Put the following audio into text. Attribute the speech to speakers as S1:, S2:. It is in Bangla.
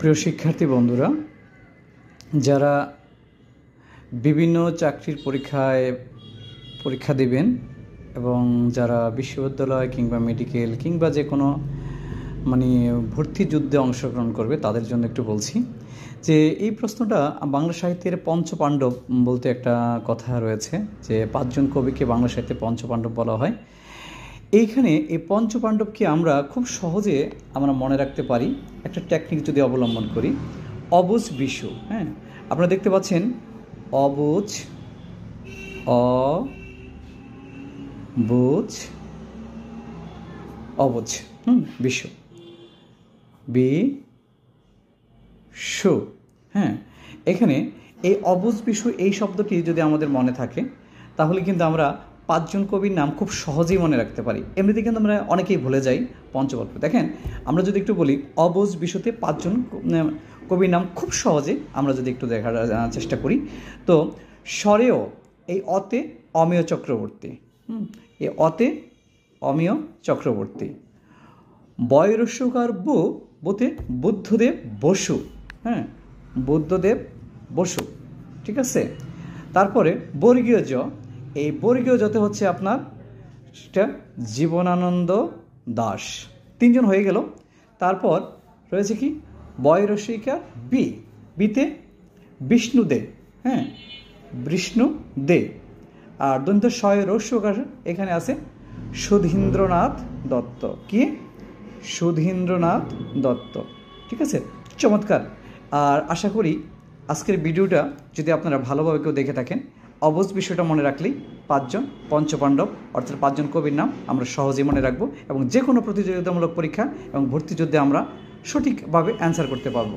S1: প্রিয় শিক্ষার্থী বন্ধুরা, যারা বিভিন্ন চাকরির পরীক্ষা দিবেন এবং যারা বিশ্ববিদ্যালয় কিংবা মেডিকেল কিংবা যে কোনো ভর্তি যুদ্ধে অংশগ্রহণ করবে তাদের জন্য একটু বলছি যে এই প্রশ্নটা বাংলা সাহিত্যের পঞ্চপাণ্ডব বলতে একটা কথা রয়েছে যে 5 জন কবিকে বাংলা সাহিত্যে পঞ্চপাণ্ডব বলা হয়। এইখানে এই পঞ্চপাণ্ডবকে আমরা খুব সহজে মনে রাখতে পারি একটা টেকনিক যদি অবলম্বন করি। অবুঝ বিশু, হ্যাঁ, আপনারা দেখতে পাচ্ছেন অবুঝ, অবুঝ, অবুঝ, বিশু, বিশু, হ্যাঁ। এখানে এই অবুঝ বিশু এই শব্দটি যদি আমাদের মনে থাকে তাহলে কিন্তু আমরা 5 জন কবির নাম খুব সহজেই মনে রাখতে পারি। এমনিতে কিন্তু আমরা অনেকেই ভুলে যাই পঞ্চপাণ্ডব। দেখেন, আমরা যদি একটু বলি অবুঝ বিশুতে 5 জন কবির নাম খুব সহজে আমরা যদি একটু দেখার চেষ্টা করি, তো স্বরেও এই অতে অমেয় চক্রবর্তী, এই অতে অমেয় চক্রবর্তী, বয়রস্যকার বোতে বুদ্ধদেব বসু, হ্যাঁ, বুদ্ধদেব বসু, ঠিক আছে। তারপরে বর্গীয় জ, এই বর্গীয় জতে হচ্ছে আপনার সেটা জীবনানন্দ দাশ, 3 জন হয়ে গেল। তারপর রয়েছে কি বয়রসিকা বিতে বিষ্ণুদে, হ্যাঁ, বিষ্ণুদে। আর দন্ত শয় রস্যকার এখানে আছে সুধীন্দ্রনাথ দত্ত, কি সুধীন্দ্রনাথ দত্ত, ঠিক আছে, চমৎকার। আর আশা করি আজকের ভিডিওটা যদি আপনারা ভালোভাবে কেউ দেখে থাকেন, অবুঝ বিষয়টা মনে রাখলেই 5 জন পঞ্চপাণ্ডব অর্থাৎ 5 জন কবির নাম আমরা সহজেই মনে রাখবো এবং যে কোনো প্রতিযোগিতামূলক পরীক্ষা এবং ভর্তি যুদ্ধে আমরা সঠিকভাবে অ্যান্সার করতে পারবো।